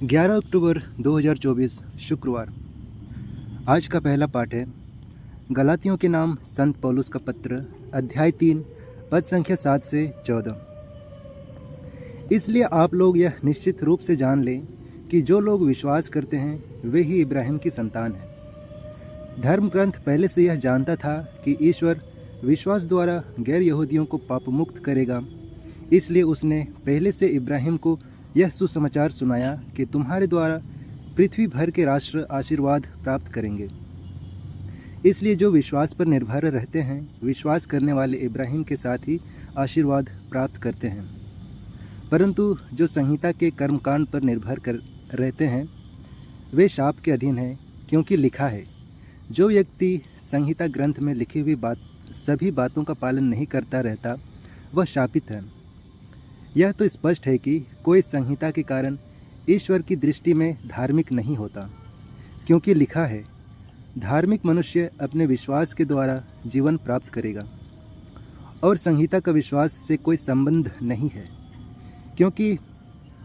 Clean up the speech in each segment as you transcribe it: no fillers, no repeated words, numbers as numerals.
11 अक्टूबर 2024 शुक्रवार। आज का पहला पाठ है गलातियों के नाम संत पौलुस का पत्र, अध्याय 3, पद संख्या 7 से 14। इसलिए आप लोग यह निश्चित रूप से जान लें कि जो लोग विश्वास करते हैं वे ही इब्राहिम की संतान हैं। धर्म ग्रंथ पहले से यह जानता था कि ईश्वर विश्वास द्वारा गैर यहूदियों को पाप मुक्त करेगा, इसलिए उसने पहले से इब्राहिम को यह सुसमाचार सुनाया कि तुम्हारे द्वारा पृथ्वी भर के राष्ट्र आशीर्वाद प्राप्त करेंगे। इसलिए जो विश्वास पर निर्भर रहते हैं, विश्वास करने वाले इब्राहिम के साथ ही आशीर्वाद प्राप्त करते हैं। परंतु जो संहिता के कर्मकांड पर निर्भर कर रहते हैं वे शाप के अधीन हैं, क्योंकि लिखा है, जो व्यक्ति संहिता ग्रंथ में लिखी हुई सभी बातों का पालन नहीं करता रहता वह शापित है। यह तो स्पष्ट है कि कोई संहिता के कारण ईश्वर की दृष्टि में धार्मिक नहीं होता, क्योंकि लिखा है, धार्मिक मनुष्य अपने विश्वास के द्वारा जीवन प्राप्त करेगा। और संहिता का विश्वास से कोई संबंध नहीं है, क्योंकि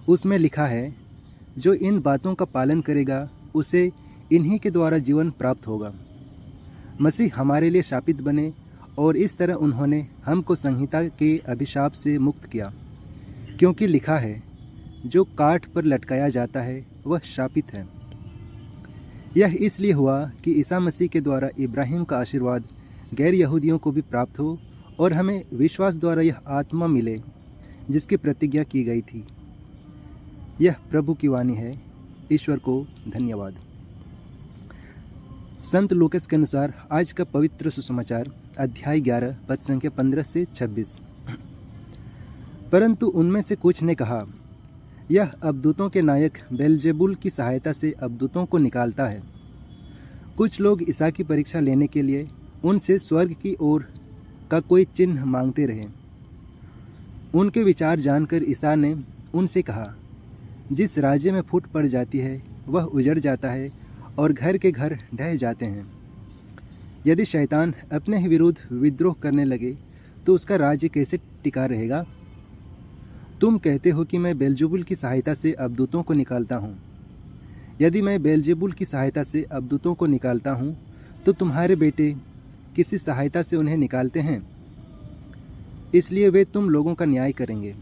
उसमें लिखा है, जो इन बातों का पालन करेगा उसे इन्हीं के द्वारा जीवन प्राप्त होगा। मसीह हमारे लिए शापित बने और इस तरह उन्होंने हमको संहिता के अभिशाप से मुक्त किया, क्योंकि लिखा है, जो काठ पर लटकाया जाता है वह शापित है। यह इसलिए हुआ कि ईसा मसीह के द्वारा इब्राहिम का आशीर्वाद गैर यहूदियों को भी प्राप्त हो और हमें विश्वास द्वारा यह आत्मा मिले जिसकी प्रतिज्ञा की गई थी। यह प्रभु की वाणी है। ईश्वर को धन्यवाद। संत लूकास के अनुसार आज का पवित्र सुसमाचार, अध्याय 11, पद संख्या 15 से 26। परंतु उनमें से कुछ ने कहा, यह अबदूतों के नायक बेलजेबुल की सहायता से अबदूतों को निकालता है। कुछ लोग ईसा की परीक्षा लेने के लिए उनसे स्वर्ग की ओर का कोई चिन्ह मांगते रहे। उनके विचार जानकर ईसा ने उनसे कहा, जिस राज्य में फूट पड़ जाती है वह उजड़ जाता है और घर के घर ढह जाते हैं। यदि शैतान अपने ही विरुद्ध विद्रोह करने लगे तो उसका राज्य कैसे टिका रहेगा? तुम कहते हो कि मैं बेलजेबुल की सहायता से अबदूतों को निकालता हूँ। यदि मैं बेलजेबुल की सहायता से अबदूतों को निकालता हूँ तो तुम्हारे बेटे किसी सहायता से उन्हें निकालते हैं, इसलिए वे तुम लोगों का न्याय करेंगे।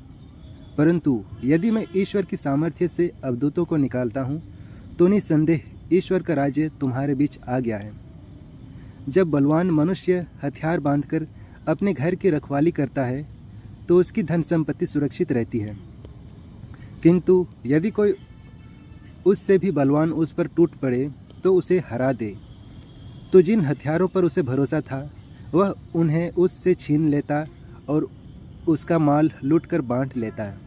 परंतु यदि मैं ईश्वर की सामर्थ्य से अबदूतों को निकालता हूँ तो निसंदेह ईश्वर का राज्य तुम्हारे बीच आ गया है। जब बलवान मनुष्य हथियार बांधकर अपने घर की रखवाली करता है तो उसकी धन संपत्ति सुरक्षित रहती है, किंतु यदि कोई उससे भी बलवान उस पर टूट पड़े तो उसे हरा दे, तो जिन हथियारों पर उसे भरोसा था वह उन्हें उससे छीन लेता और उसका माल लूटकर बांट लेता है।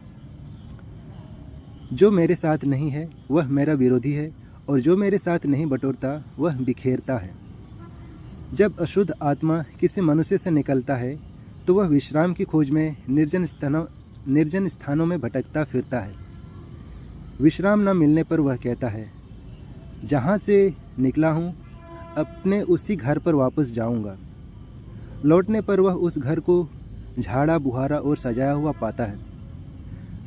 जो मेरे साथ नहीं है वह मेरा विरोधी है, और जो मेरे साथ नहीं बटोरता वह बिखेरता है। जब अशुद्ध आत्मा किसी मनुष्य से निकलता है तो वह विश्राम की खोज में निर्जन स्थानों में भटकता फिरता है। विश्राम न मिलने पर वह कहता है, जहाँ से निकला हूँ अपने उसी घर पर वापस जाऊँगा। लौटने पर वह उस घर को झाड़ा बुहारा और सजाया हुआ पाता है।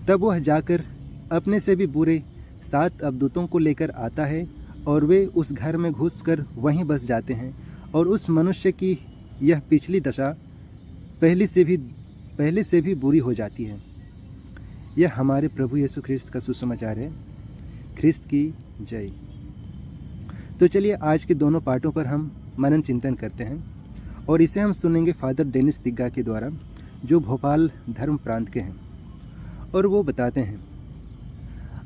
तब वह जाकर अपने से भी बुरे 7 अबदूतों को लेकर आता है और वे उस घर में घुसकर वहीं बस जाते हैं, और उस मनुष्य की यह पिछली दशा पहले से भी बुरी हो जाती है। यह हमारे प्रभु यीशु ख्रिस्त का सुसमाचार है। ख्रिस्त की जय। तो चलिए आज के दोनों पाठों पर हम मनन चिंतन करते हैं, और इसे हम सुनेंगे फादर डेनिस तिग्गा के द्वारा, जो भोपाल धर्म प्रांत के हैं, और वो बताते हैं,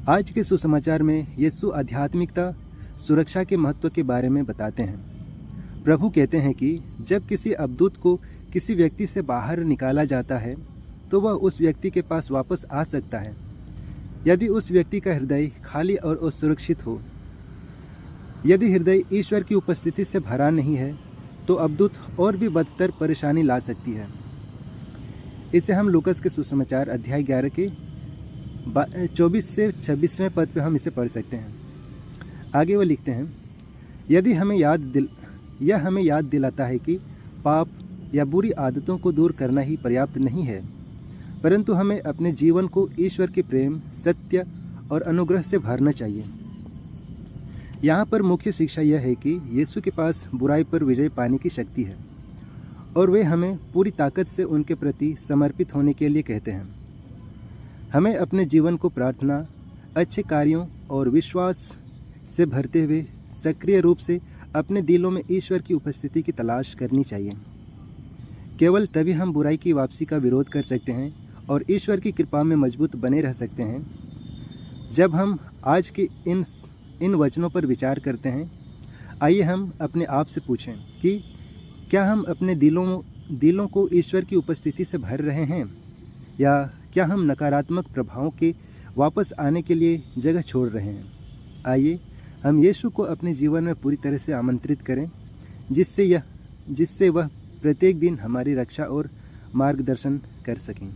आज के सुसमाचार में यीशु आध्यात्मिकता सुरक्षा के महत्व के बारे में बताते हैं। प्रभु कहते हैं कि जब किसी अबदूत को किसी व्यक्ति से बाहर निकाला जाता है तो वह उस व्यक्ति के पास वापस आ सकता है, यदि उस व्यक्ति का हृदय खाली और असुरक्षित हो। यदि हृदय ईश्वर की उपस्थिति से भरा नहीं है तो अबदूत और भी बदतर परेशानी ला सकती है। इसे हम लूकास के सुसमाचार अध्याय 11 के 24 से 26वें पद पे हम इसे पढ़ सकते हैं। आगे वो लिखते हैं, यह हमें याद दिलाता है कि पाप या बुरी आदतों को दूर करना ही पर्याप्त नहीं है, परंतु हमें अपने जीवन को ईश्वर के प्रेम, सत्य और अनुग्रह से भरना चाहिए। यहाँ पर मुख्य शिक्षा यह है कि यीशु के पास बुराई पर विजय पाने की शक्ति है और वे हमें पूरी ताकत से उनके प्रति समर्पित होने के लिए कहते हैं। हमें अपने जीवन को प्रार्थना, अच्छे कार्यों और विश्वास से भरते हुए सक्रिय रूप से अपने दिलों में ईश्वर की उपस्थिति की तलाश करनी चाहिए। केवल तभी हम बुराई की वापसी का विरोध कर सकते हैं और ईश्वर की कृपा में मजबूत बने रह सकते हैं। जब हम आज के इन वचनों पर विचार करते हैं, आइए हम अपने आप से पूछें कि क्या हम अपने दिलों को ईश्वर की उपस्थिति से भर रहे हैं, या क्या हम नकारात्मक प्रभावों के वापस आने के लिए जगह छोड़ रहे हैं। आइए हम यीशु को अपने जीवन में पूरी तरह से आमंत्रित करें, जिससे वह प्रत्येक दिन हमारी रक्षा और मार्गदर्शन कर सकें।